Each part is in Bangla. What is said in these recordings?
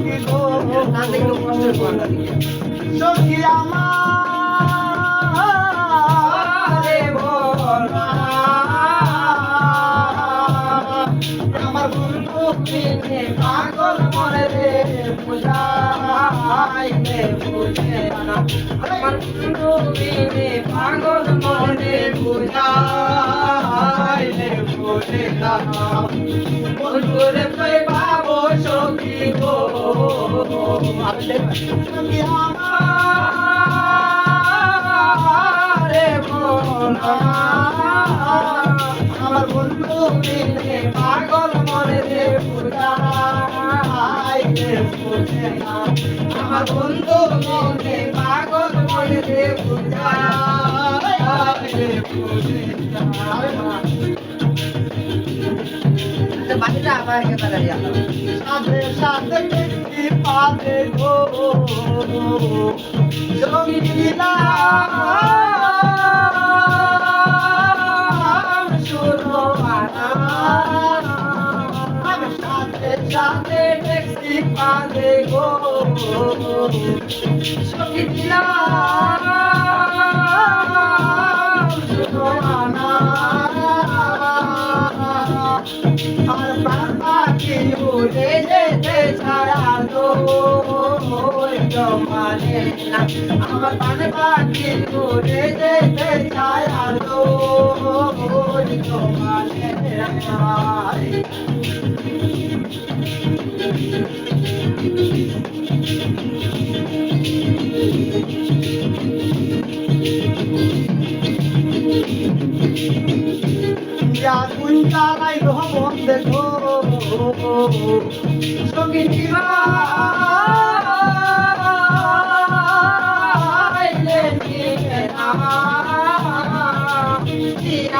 সখী গো সখী আমারে ভোলা আমার বন্ধু বিনে পাগল মরে রে বুঝাইলে বুঝে না আমার বন্ধু বিনে পাগল মরে বুঝাইলে বুঝে না বন্ধুরে পাবো সখী গো সখী আমারে ভোলা আমার বন্ধু বিনে পাগল মরে রে বুঝাইলে বুঝে না আমার বন্ধু বিনে পাগল মরে রে বুঝাইলে বুঝে না বাকিটা আমার একেবারে সাথে সাথে দেখি পাবে গো জমিলা শুনো সাথে সাথে দেখি পাবে গো জমিলা শুনো আর পাখি উড়ে যেতে ছাড়া তো জমানে না আমার পাখি উড়ে যেতে ছাড়া তো জমানে না আগুন জ্বালাই ভবন দেখো সঙ্গী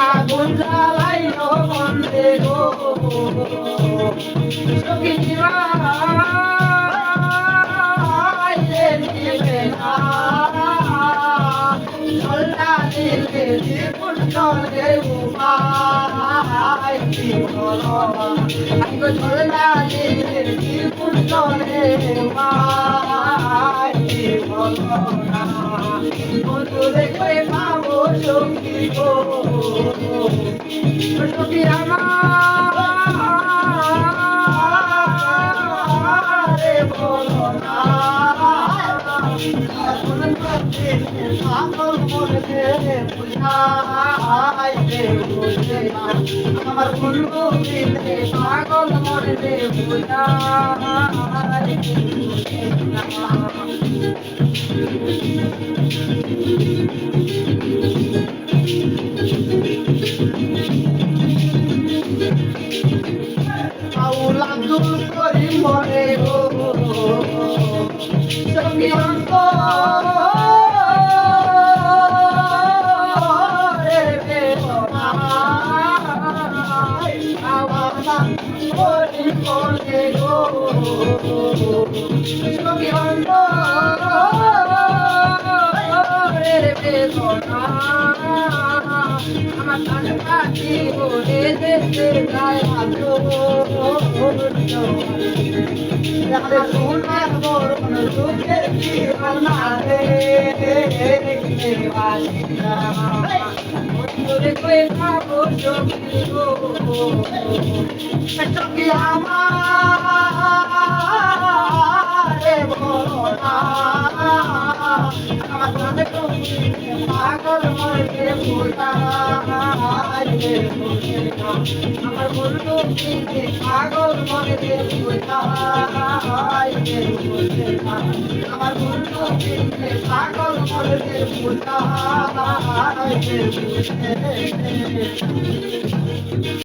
আগুন জ্বালাই ভবন দেখো সঙ্গী চলে উপায় কি বলো আইগো চলে চলে উপায় কি বলো না বন্ধু দেখে পাবো সখী গো সখী আমারে বলো না পাগল মরে বুঝাইলে বুঝে না আমার বন্ধু বিনে পাগল মরে বুঝাইলে বুঝে না আউল আব্দুল করিম মরে গো সঙ্গী অন্ত সখী অন্ত আমার পাখি উড়ে যেতে যায় সোনার বরণ রূপের কি বানারে বন্ধুরে কই পাবো সখী গো সখী আমারে ভোলা আমার পাগল মরে বুঝাইলে বুঝে না আমার বন্ধু বিনে পাগল মরে বুঝাইলে বুঝে না আমার বন্ধু বিনে পাগল মরে বুঝাইলে বুঝে